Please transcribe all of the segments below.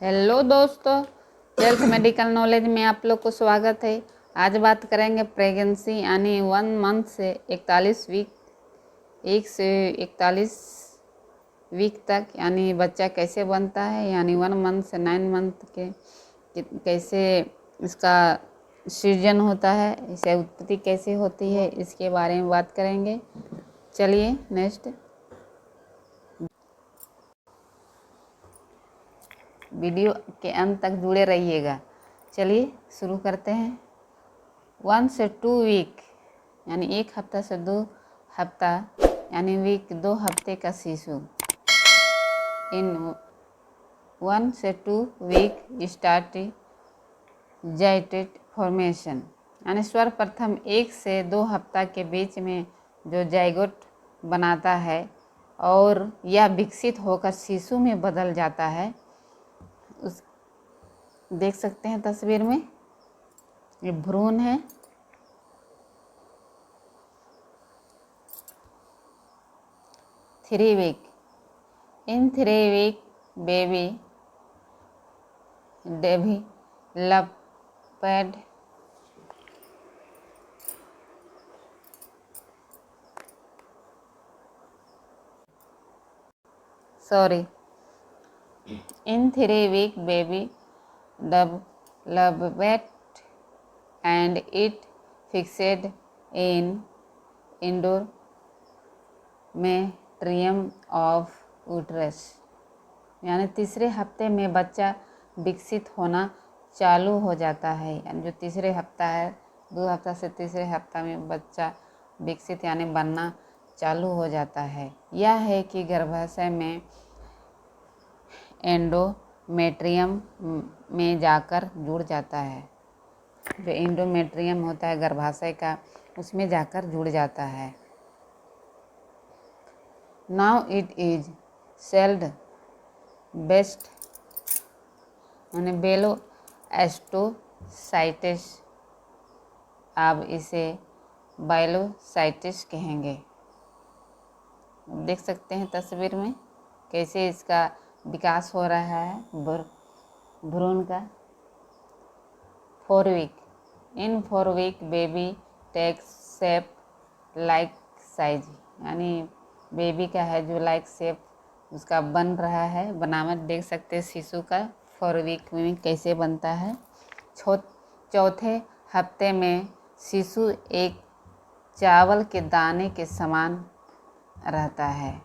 Hello दोस्तों, health medical knowledge में आप लोग को स्वागत है। आज बात करेंगे प्रेगनेंसी यानी 1 मंथ से 41 वीक, 1 से 41 वीक तक यानी बच्चा कैसे बनता है, यानी 1 मंथ से 9 मंथ के कैसे इसका सृजन होता है, इसे उत्पत्ति कैसे होती है, इसके बारे में बात करेंगे। चलिए नेक्स्ट वीडियो के अंत तक जुड़े रहिएगा। चलिए शुरू करते हैं। 1 से 2 वीक यानी 1 हफ्ता से 2 हफ्ता यानी वीक 2 हफ्ते का शिशु। इन 1 से 2 वीक स्टार्ट जाइटेट फॉर्मेशन यानी सर्वप्रथम 1 से 2 हफ्ता के बीच में जो जाइगोट बनाता है और यह विकसित होकर शिशु में बदल जाता है। उस देख सकते हैं तस्वीर में, ये भ्रूण है। In 3 week baby developed In 3 week baby developed and it fixed in endometrium of uterus यानी तीसरे हफ्ते में बच्चा विकसित होना चालू हो जाता है। यानी जो तीसरे हफ्ता है, 2 हफ्ता से तीसरे हफ्ता में बच्चा विकसित यानी बनना चालू हो जाता है। यह है कि गर्भाशय में एंडोमेट्रियम में जाकर जुड़ जाता है। जो एंडोमेट्रियम होता है गर्भाशय का, उसमें जाकर जुड़ जाता है। Now it is sailed best यानी बेलोएस्टोसाइटिस, अब इसे बाइलोसाइटिस कहेंगे। देख सकते हैं तस्वीर में कैसे इसका विकास हो रहा है भ्रूण का। 4 week in 4 week baby takes shape like size यानी बेबी का है जो लाइक शेप उसका बन रहा है। बनावट देख सकते हैं शिशु का 4 वीक में कैसे बनता है। चौथे हफ्ते में शिशु एक चावल के दाने के समान रहता है।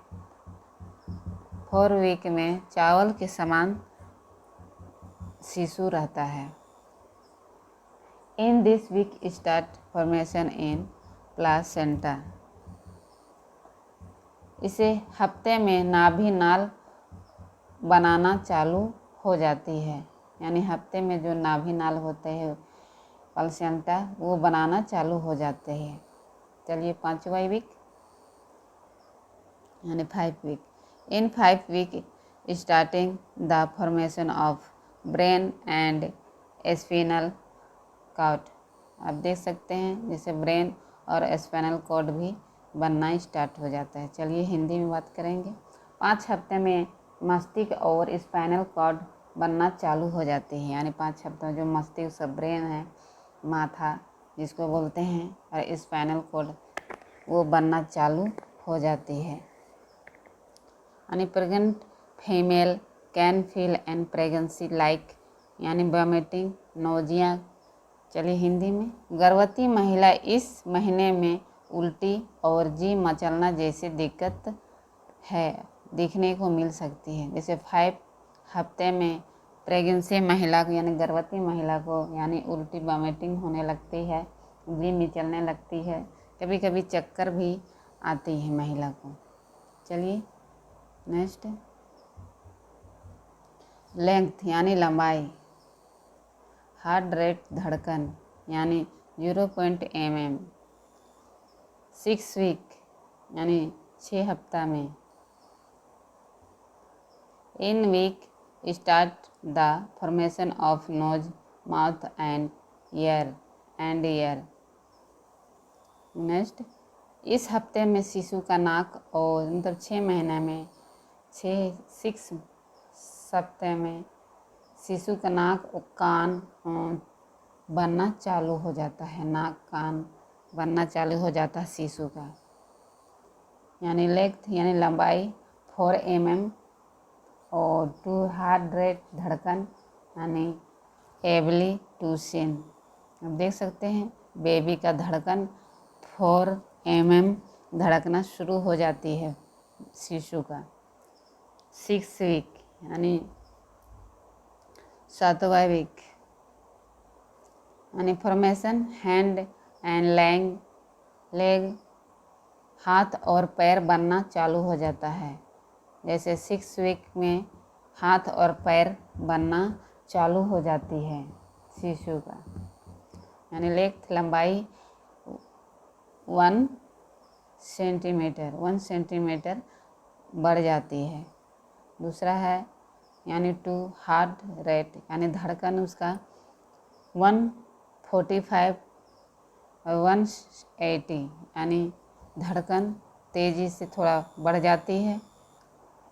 4 वीक में चावल के समान शिशु रहता है। In this week start formation in placenta, इसे हफ्ते में नाभि नाल बनाना चालू हो जाती है। यानी हफ्ते में जो नाभि नाल होते हैं प्लासेंटा, वो बनाना चालू हो जाते हैं। चलिए 5वां वीक यानी 5 week in 5 week starting the formation of brain and spinal cord. आप देख सकते हैं जैसे ब्रेन और स्पाइनल कॉर्ड भी बनना स्टार्ट हो जाता है। चलिए हिंदी में बात करेंगे। 5 हफ्ते में मस्तिष्क और स्पाइनल कॉर्ड बनना चालू हो जाते हैं। यानी 5 हफ्ते में जो मस्तिष्क ब्रेन है, माथा जिसको बोलते हैं, और स्पाइनल कॉर्ड वो बनना चालू हो जाती है। यानी pregnant female can feel and pregnancy like यानी वॉमिटिंग, नोजिया। चलिए हिंदी में, गर्भवती महिला इस महीने में उल्टी और जी मचलना जैसी दिक्कत है देखने को मिल सकती है। जैसे 5 हफ्ते में प्रेगनेंसी महिला को यानी गर्भवती महिला को यानी उल्टी वॉमिटिंग होने लगती है, जी मचलने लगती है, कभी कभी चक्कर भी आती है महिला को। चलिए नेक्स्ट, लेंथ यानी लंबाई, हार्ट रेट धड़कन यानी 0 mm। 6 वीक यानी 6 हफ्ता में। In week start the formation of nose, mouth and ear. Next, इस हफ्ते में शिशु का नाक और मतलब 6 महीने में 6 हफ्ते में शिशु का नाक और कान बनना चालू हो जाता है, नाक कान बनना चालू हो जाता है शिशु का। यानी लेंथ यानी लंबाई 4 mm और 2 हार्ट रेट धड़कन यानी एबली टू सीन। अब देख सकते हैं बेबी का धड़कन 4 mm धड़कना शुरू हो जाती है शिशु का। 6 वीक यानी 7वां वीक यानी फॉर्मेशन हैंड एंड लेग हाथ और पैर बनना चालू हो जाता है। जैसे 6 वीक में हाथ और पैर बनना चालू हो जाती है शिशु का। यानी लेंथ लंबाई 1 सेंटीमीटर बढ़ जाती है। दूसरा है यानी 2 हार्ट रेट यानी धड़कन उसका 145 और 180 यानी धड़कन तेज़ी से थोड़ा बढ़ जाती है।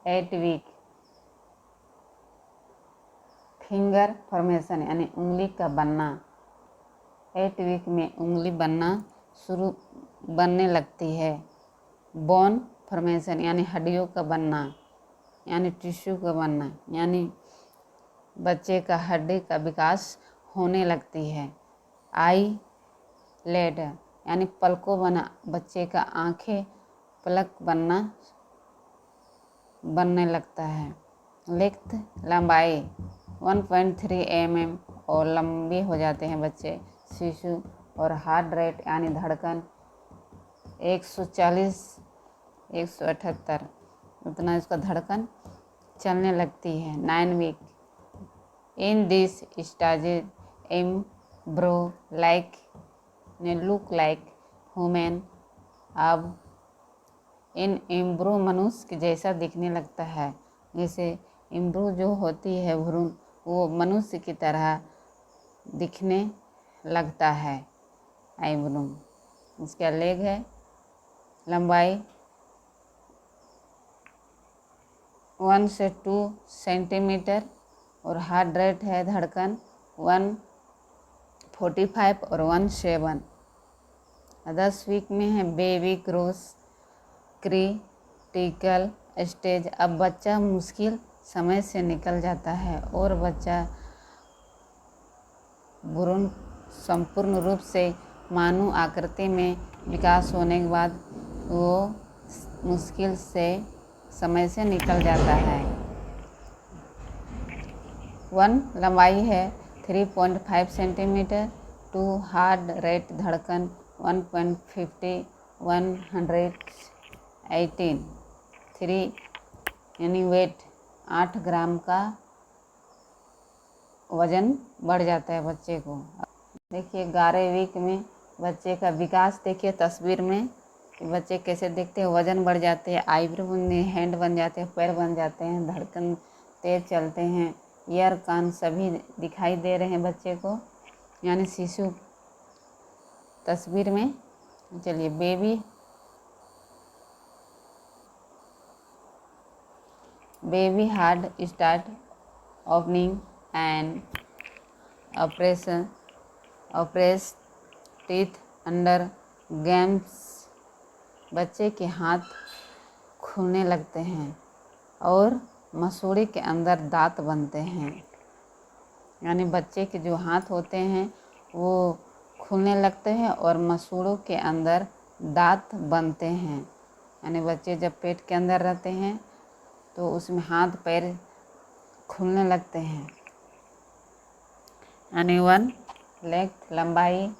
8 वीक फिंगर फॉर्मेशन यानी उंगली का बनना। 8 वीक में उंगली बनने लगती है। बोन फॉर्मेशन यानी हड्डियों का बनना यानी टिश्यू का बनना यानी बच्चे का हड्डी का विकास होने लगती है। आई लेड यानी पलकों बना बच्चे का आंखें पलक बनने लगता है। लेंथ लंबाई 1.3 mm और लंबे हो जाते हैं बच्चे शिशु। और हार्ट रेट यानी धड़कन 140 178 उतना इसका धड़कन चलने लगती है। 9 week in this stage embryo like look like human. अब इन एम्ब्रो मनुष्य के जैसा दिखने लगता है। जैसे एम्ब्रो जो होती है भ्रूण वो मनुष्य की तरह दिखने लगता है एम्ब्रो। इसका लेग है लंबाई 1 से 2 सेंटीमीटर और हार्ट रेट है धड़कन 145 और 17। 10 वीक में है बेबी ग्रोस क्रिटिकल स्टेज। अब बच्चा मुश्किल समय से निकल जाता है और बच्चा भ्रूण संपूर्ण रूप से मानव आकृति में विकास होने के बाद वो मुश्किल से समय से निकल जाता है। 1 लंबाई है 3.5 सेंटीमीटर। 2 हार्ट रेट धड़कन 1.50 118। 3 यानी वेट 8 ग्राम का वजन बढ़ जाता है बच्चे को। देखिए 11 वीक में बच्चे का विकास देखिए तस्वीर में बच्चे कैसे दिखते हैं। वजन बढ़ जाते हैं, आईब्रो हैंड बन जाते हैं, पैर बन जाते हैं, धड़कन तेज चलते हैं, ईयर कान सभी दिखाई दे रहे हैं बच्चे को यानी शिशु तस्वीर में। चलिए baby heart start opening and oppress teeth under games. बच्चे के हाथ खुलने लगते हैं और मसूड़े के अंदर दांत बनते हैं। यानी बच्चे के जो हाथ होते हैं वो खुलने लगते हैं और मसूड़ों के अंदर दांत बनते हैं। यानी बच्चे जब पेट के अंदर रहते हैं तो उसमें हाथ पैर खुलने लगते हैं। यानी 1 लेंथ लंबाई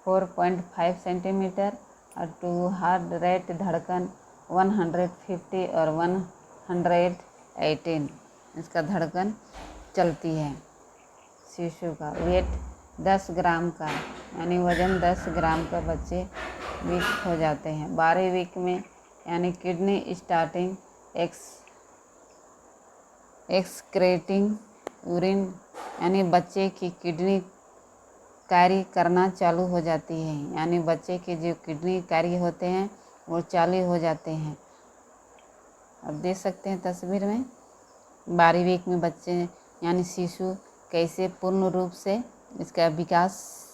4.5 सेंटीमीटर और 2 हार्ट रेट धड़कन 150 और 118 इसका धड़कन चलती है। शिशु का वेट 10 ग्राम का यानी वज़न 10 ग्राम का बच्चे वीक हो जाते हैं। 12 वीक में यानी किडनी स्टार्टिंग एक्सक्रीटिंग यूरिन यानी बच्चे की किडनी कार्य करना चालू हो जाती है। यानी बच्चे के जो किडनी कार्य होते हैं वो चालू हो जाते हैं। अब देख सकते हैं तस्वीर में 12 वीक में बच्चे यानी शिशु कैसे पूर्ण रूप से इसका विकास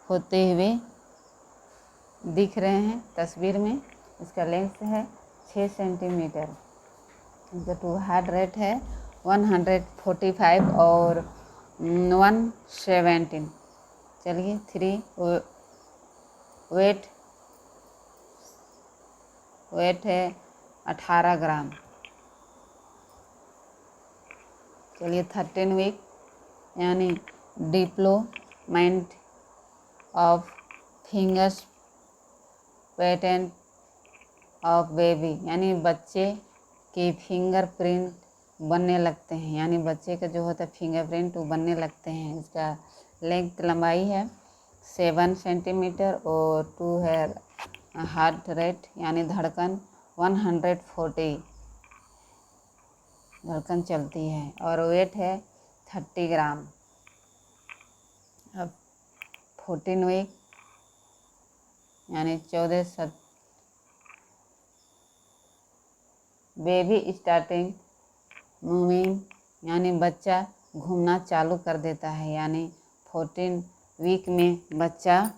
होते हुए दिख रहे हैं तस्वीर में। इसका लेंथ है 6 सेंटीमीटर। इसका टू हार्ट रेट है 145 और 117। चलिए 3 वेट है 18 ग्राम। चलिए 13 वीक यानी deployment of fingers pattern of baby, यानी बच्चे के फिंगरप्रिंट बनने लगते हैं, यानी बच्चे का जो होता है फिंगरप्रिंट वो बनने लगते हैं। इसका लेंथ लंबाई है 7 सेंटीमीटर और 2 है हार्ट रेट यानी धड़कन 140 धड़कन चलती है और वेट है 30 ग्राम। अब 14 वीक यानी 14 बेबी स्टार्टिंग मूविंग, यानी बच्चा घूमना चालू कर देता है, यानी 14 वीक में बच्चा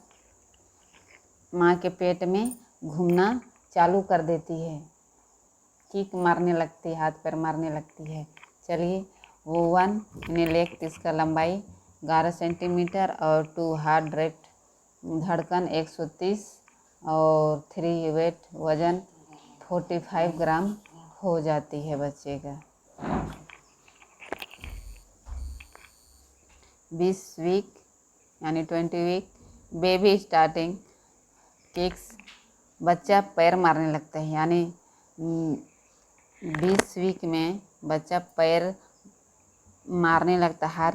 माँ के पेट में घूमना चालू कर देती है, किक मारने लगती है, हाथ पैर मारने लगती है। चलिए वो 1 यानी लेग, इसका लंबाई 11 सेंटीमीटर और 2 हार्ट रेट धड़कन 130 और 3 वेट वजन 45 ग्राम हो जाती है बच्चे का। 20 वीक यानी 20 वीक बेबी स्टार्टिंग किक्स, बच्चा पैर मारने लगता है, यानी 20 वीक में बच्चा पैर मारने लगता है, हाथ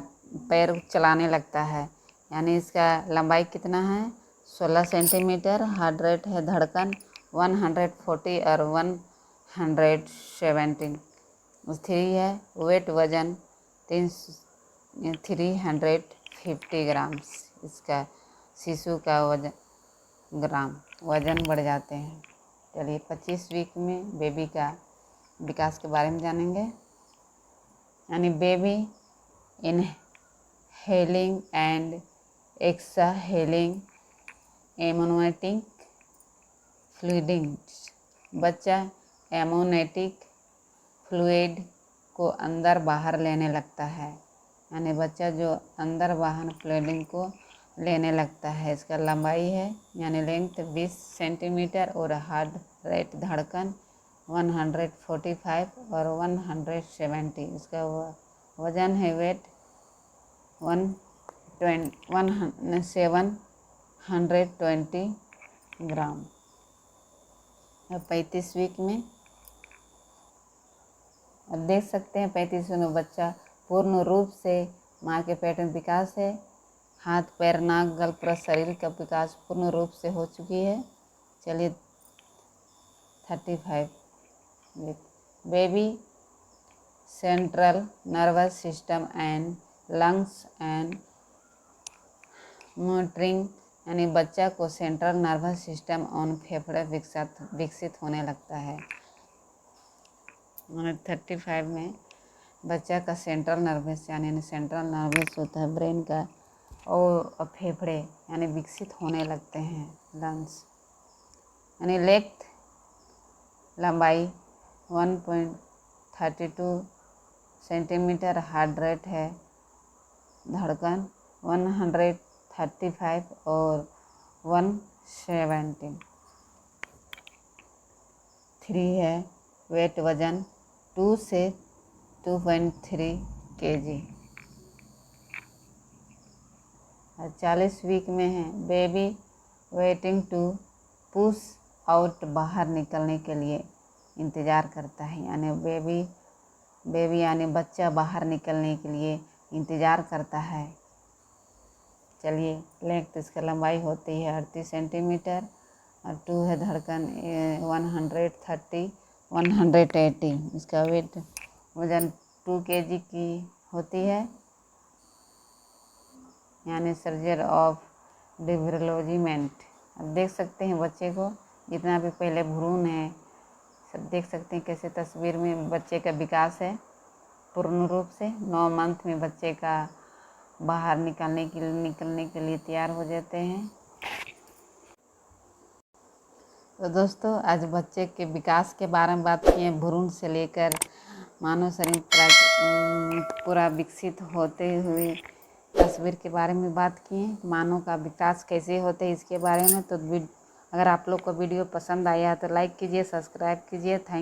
पैर चलाने लगता है, यानी इसका लंबाई कितना है 16 सेंटीमीटर। हार्ट रेट है धड़कन 140 और 117। 3 है वेट वजन 350 ग्राम्स। इसका शिशु का वजन बढ़ जाते हैं। चलिए 25 वीक में बेबी का विकास के बारे में जानेंगे, यानी baby inhaling and exhaling amniotic fluids, बच्चा एमोनेटिक फ्लूइड को अंदर बाहर लेने लगता है, यानी बच्चा जो अंदर बाहर फ्लूइड को लेने लगता है। इसका लंबाई है यानी लेंथ 20 सेंटीमीटर और हार्ट रेट धड़कन 145 और 170। इसका वजन है वेट 720 ग्राम। 35 वीक में अब देख सकते हैं 35 में बच्चा पूर्ण रूप से माँ के पेट में विकास है, हाथ पैर नाक गल पूरा शरीर का विकास पूर्ण रूप से हो चुकी है। चलिए 35 week baby central nervous system and lungs and motoring, यानी बच्चा को सेंट्रल नर्वस सिस्टम और फेफड़े विकसित होने लगता है। 35 में बच्चा का सेंट्रल नर्वस यानी सेंट्रल नर्वस होता है ब्रेन का, और फेफड़े यानी विकसित होने लगते हैं। लंग्स यानी लेंथ लंबाई 1.32 सेंटीमीटर। हार्ट रेट है धड़कन 135 और 117। 3 है वेट वजन 2 से 2.3 kg। 40 वीक में है baby waiting to push out, बाहर निकलने के लिए इंतज़ार करता है, यानी बेबी यानी बच्चा बाहर निकलने के लिए इंतज़ार करता है। चलिए लेंथ इसका लंबाई होती है 38 सेंटीमीटर और 2 है धड़कन 130 180। इसका वेट वजन 2 kg की होती है, यानी सर्जरी ऑफ डेवलपमेंट। अब देख सकते हैं बच्चे को जितना भी पहले भ्रूण है सब देख सकते हैं कैसे तस्वीर में बच्चे का विकास है। पूर्ण रूप से 9 मंथ में बच्चे का बाहर निकलने के लिए तैयार हो जाते हैं। तो दोस्तों आज बच्चे के विकास के बारे में बात किए, भ्रूण से लेकर मानव शरीर पूरा विकसित होते हुए तस्वीर के बारे में बात किए, मानव का विकास कैसे होते हैं इसके बारे में। तो अगर आप लोग को वीडियो पसंद आया तो लाइक कीजिए, सब्सक्राइब कीजिए। थैंक